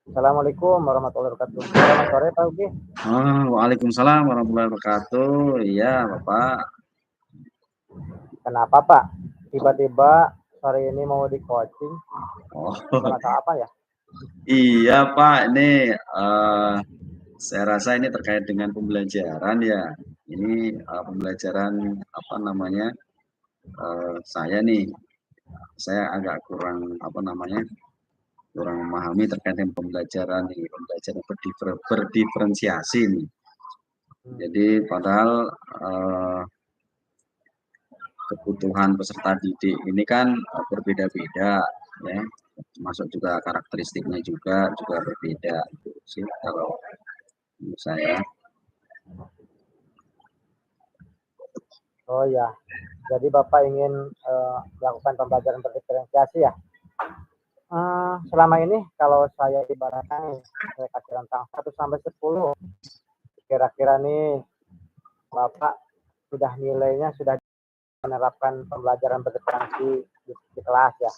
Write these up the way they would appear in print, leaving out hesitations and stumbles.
Assalamualaikum warahmatullahi wabarakatuh. Selamat sore Pak Ugi. Waalaikumsalam warahmatullahi wabarakatuh. Iya, Bapak. Kenapa Pak? Tiba-tiba sore ini mau di coaching? Oh, Ada masalah apa ya? iya Pak. Ini saya rasa ini terkait dengan pembelajaran ya. Ini pembelajaran apa namanya? Saya nih, saya agak kurang apa namanya? Kurang memahami terkait dengan pembelajaran nih, pembelajaran berdiferensiasi nih. Jadi padahal kebutuhan peserta didik ini kan berbeda-beda ya, termasuk juga karakteristiknya juga berbeda gitu sih kalau menurut saya. Oh ya, jadi Bapak ingin melakukan pembelajaran berdiferensiasi ya? Selama ini kalau saya ibaratkan nih, saya kasih rentang 1 sampai 10, kira-kira nih Bapak sudah nilainya sudah menerapkan pembelajaran berdiferensiasi di kelas ya?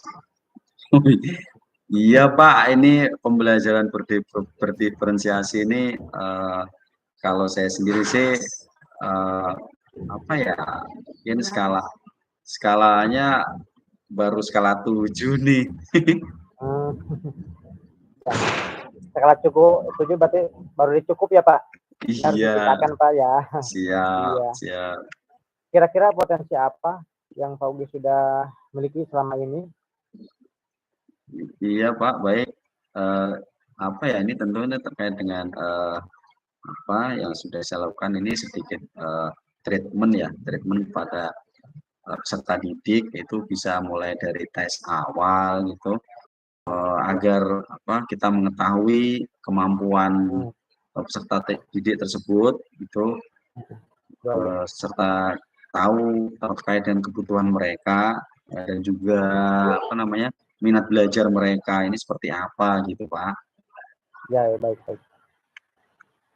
Iya Pak, ini pembelajaran berdiferensiasi ini kalau saya sendiri sih apa ya, ini skalanya baru skala 7 nih. Hmm, ya. Skala cukup 7 berarti baru dicukup ya Pak? Harus Iya, ditingkatkan Pak ya. siap, Iya. siap. Kira-kira potensi apa yang Pak Ugi sudah miliki selama ini? Iya Pak, baik. Apa ya, ini tentunya terkait dengan apa yang sudah saya lakukan ini sedikit treatment ya, treatment pada peserta didik itu bisa mulai dari tes awal gitu, agar apa kita mengetahui kemampuan peserta didik tersebut itu Ya, ya. serta tahu terkait dengan kebutuhan mereka dan juga apa namanya minat belajar mereka ini seperti apa gitu Pak. Ya, ya, baik, baik.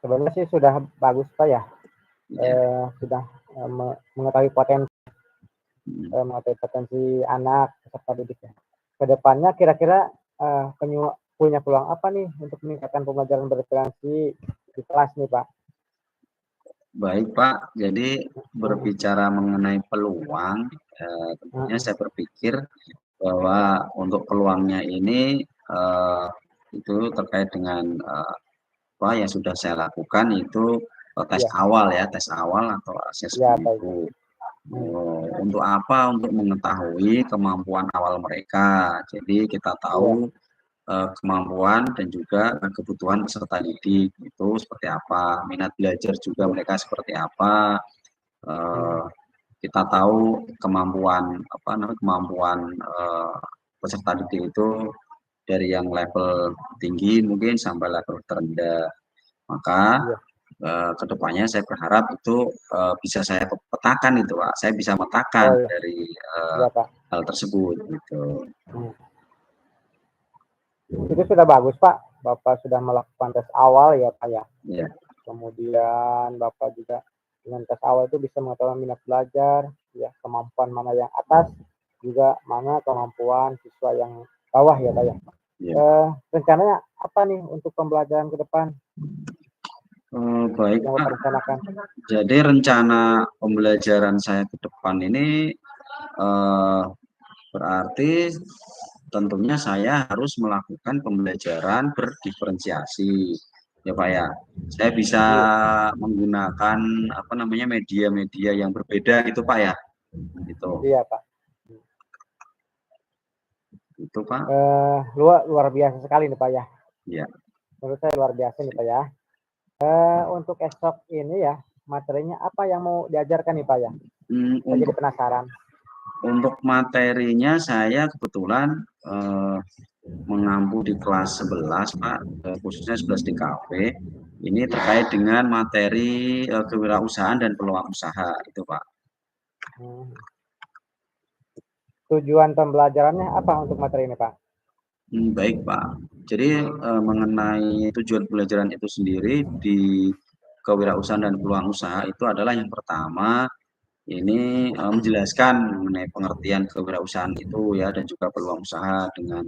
Sebenarnya sih sudah bagus Pak ya. Ya. Sudah mengetahui potensi anak peserta didik ya. Kedepannya kira-kira punya peluang apa nih untuk meningkatkan pembelajaran berdiferensiasi di kelas nih Pak? Baik Pak, jadi berbicara mengenai peluang, tentunya saya berpikir bahwa untuk peluangnya ini itu terkait dengan apa yang sudah saya lakukan itu tes Ya, awal ya, tes awal atau ya, asesmen baik. itu. Untuk apa? Untuk mengetahui kemampuan awal mereka. Jadi kita Iya, tahu kemampuan dan juga kebutuhan peserta didik itu seperti apa, minat belajar juga iya. mereka seperti apa. Kita tahu kemampuan apa namanya kemampuan peserta didik itu dari yang level tinggi mungkin sampai level terendah. Maka Iya, kedepannya saya berharap itu bisa saya petakan itu Pak. Saya bisa oh metakan iya, dari iya Pak. hal tersebut gitu. Hmm. Itu sudah bagus Pak. Bapak sudah melakukan tes awal ya Pak ya. Ya. Kemudian Bapak juga dengan tes awal itu bisa mengetahui minat belajar, ya kemampuan mana yang atas, juga mana kemampuan siswa yang bawah ya Pak ya. Ya. Rencananya apa nih untuk pembelajaran ke depan Baik yang Pak. Bapak rencanakan? Jadi rencana pembelajaran saya ke depan ini berarti tentunya saya harus melakukan pembelajaran berdiferensiasi ya Pak ya. Saya bisa Iya, menggunakan apa namanya media-media yang berbeda gitu Pak ya. iya Pak. Itu Pak. Luar biasa sekali nih Pak ya. Ya. Menurut saya luar biasa nih Pak ya. Untuk esok ini ya, materinya apa yang mau diajarkan nih Pak ya? Saya jadi Untuk penasaran. materinya saya kebetulan mengampu di kelas 11 Pak, khususnya 11 DKV. Ini terkait dengan materi kewirausahaan dan peluang usaha itu Pak. Tujuan pembelajarannya apa untuk materi ini Pak? Baik Pak. Jadi mengenai tujuan pembelajaran itu sendiri di kewirausahaan dan peluang usaha itu adalah yang pertama ini menjelaskan mengenai pengertian kewirausahaan itu ya dan juga peluang usaha dengan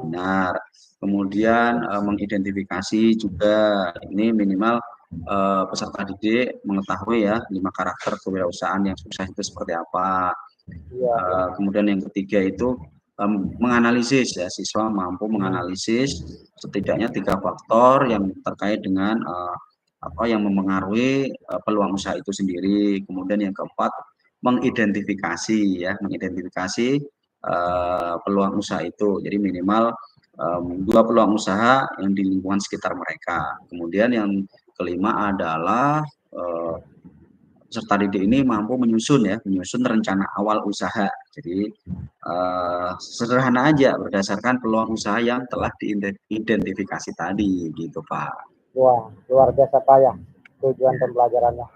benar. Kemudian mengidentifikasi juga ini minimal peserta didik mengetahui ya 5 karakter kewirausahaan yang sukses itu seperti apa. Iya. Kemudian yang ketiga itu menganalisis ya, siswa mampu menganalisis setidaknya 3 faktor yang terkait dengan apa yang memengaruhi peluang usaha itu sendiri. Kemudian yang keempat mengidentifikasi ya, mengidentifikasi peluang usaha itu. Jadi minimal 2 peluang usaha yang di lingkungan sekitar mereka. Kemudian yang kelima adalah peserta didik ini mampu menyusun rencana awal usaha. Jadi sederhana aja berdasarkan peluang usaha yang telah diidentifikasi tadi gitu Pak. Wah, luar biasa Pak ya tujuan pembelajarannya.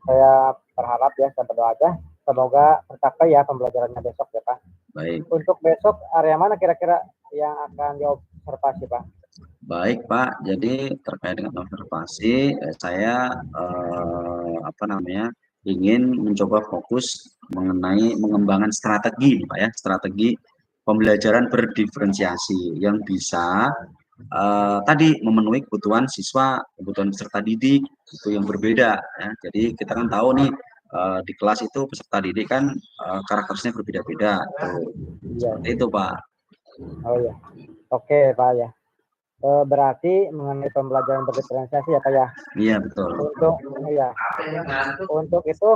Saya berharap ya, saya berdoa aja semoga tercapai ya pembelajarannya besok ya Pak. Baik. Untuk besok area mana kira-kira yang akan diobservasi Pak? Baik Pak, jadi terkait dengan observasi saya ingin mencoba fokus mengenai mengembangkan strategi Pak ya, strategi pembelajaran berdiferensiasi yang bisa tadi memenuhi kebutuhan siswa, kebutuhan peserta didik itu yang berbeda ya. Jadi kita kan tahu nih di kelas itu peserta didik kan karakternya berbeda-beda. Seperti itu Pak. Oh ya, oke Pak ya. Berarti mengenai pembelajaran berdiferensiasi ya Pak ya. Iya betul. Untuk itu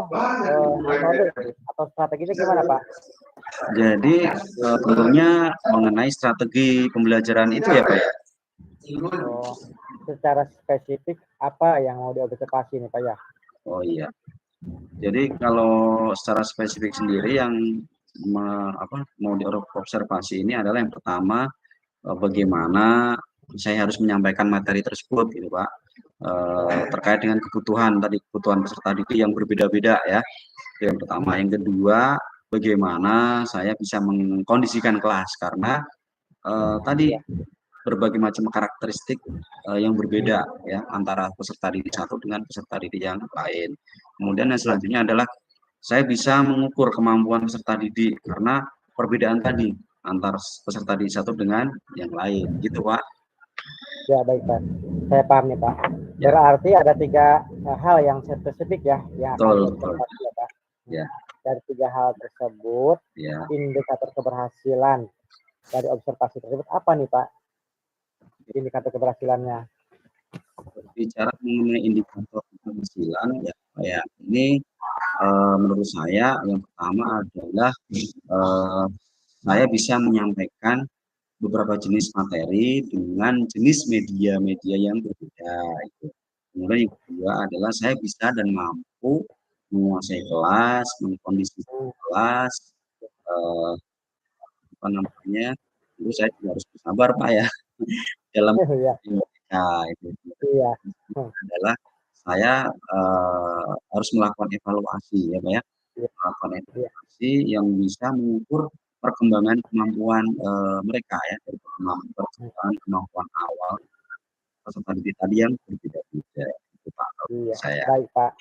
metode atau strateginya gimana Pak? Jadi tentunya mengenai strategi pembelajaran itu ya Pak ya. Secara spesifik apa yang mau diobservasi nih Pak ya? Oh iya. Jadi kalau secara spesifik sendiri yang mau diobservasi ini adalah yang pertama bagaimana saya harus menyampaikan materi tersebut gitu Pak. Terkait dengan kebutuhan peserta didik yang berbeda-beda ya. Yang pertama, yang kedua bagaimana saya bisa mengkondisikan kelas karena tadi berbagai macam karakteristik yang berbeda ya antara peserta didik satu dengan peserta didik yang lain. Kemudian yang selanjutnya adalah saya bisa mengukur kemampuan peserta didik karena perbedaan tadi antar peserta didik satu dengan yang lain gitu Pak. Ya baik Pak, saya paham nih Pak. Berarti ada 3 hal yang spesifik ya yang akan diobservasi ya Pak. Ya. Dari 3 hal tersebut, indikator keberhasilan dari observasi tersebut apa nih Pak? Indikator keberhasilannya. Bicara mengenai indikator keberhasilan ya ini menurut saya yang pertama adalah saya bisa menyampaikan beberapa jenis materi dengan jenis media-media yang berbeda itu. Kemudian yang kedua adalah saya bisa dan mampu menguasai kelas, mengkondisikan kelas, itu saya juga harus bersabar Pak ya dalam itu adalah saya harus melakukan evaluasi ya Pak ya, melakukan evaluasi yang bisa mengukur perkembangan kemampuan mereka ya dari kemampuan awal peserta didik tadi yang berbeda-beda itu Pak. Saya. Baik Pak.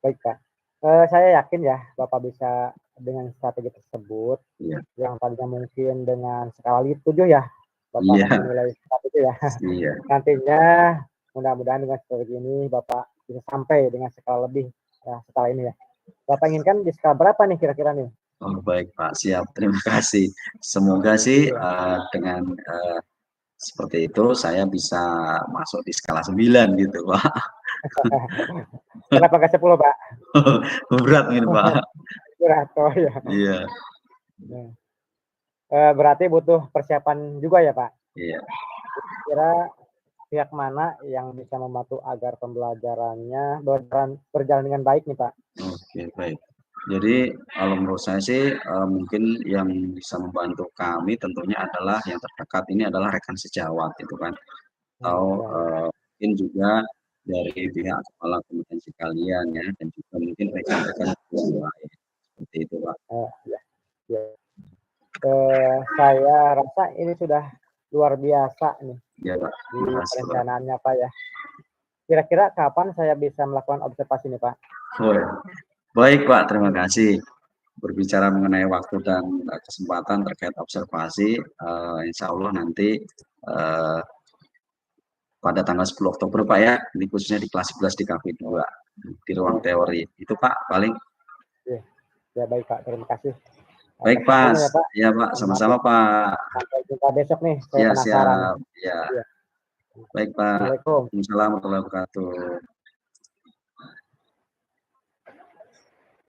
Baik Pak. Saya yakin ya Bapak bisa dengan strategi tersebut yang tadinya mungkin dengan skala 7 ya Bapak menilai itu ya. Nantinya mudah-mudahan dengan strategi ini Bapak bisa sampai dengan skala lebih ya setelah ini ya. Bapak inginkan di skala berapa nih kira-kira nih? Oh baik Pak, siap. Terima kasih. Semoga sih dengan seperti itu saya bisa masuk di skala 9 gitu Pak. Kenapa nggak 10 Pak? Berat ini Pak. Berat, oh ya. Iya. Berarti butuh persiapan juga ya Pak? Iya. Kira pihak mana yang bisa membantu agar pembelajarannya berjalan dengan baik nih Pak? Oke baik. Jadi kalau menurut saya sih mungkin yang bisa membantu kami tentunya adalah yang terdekat ini adalah rekan sejawat itu kan, atau mungkin juga dari pihak kepala kompetensi kalian ya dan juga mungkin rekan-rekan yang lain seperti itu Pak. Ya. Saya rasa ini sudah luar biasa nih ya, Pak. Di perencanaannya Pak ya. Kira-kira kapan saya bisa melakukan observasi nih Pak? Oh, ya. Baik Pak, terima kasih. Berbicara mengenai waktu dan kesempatan terkait observasi, insya Allah nanti eh, pada tanggal 10 Oktober Pak ya, ini khususnya di kelas 11 di KP2, di ruang teori. Itu Pak, paling. Ya, ya baik Pak, terima kasih Baik atas Pak, infonya ya Pak. ya Pak, sama-sama Pak. Sampai jumpa besok nih, saya Ya penasaran. siap, ya. Ya. Baik Pak, Assalamualaikum. Assalamualaikum warahmatullahi wabarakatuh.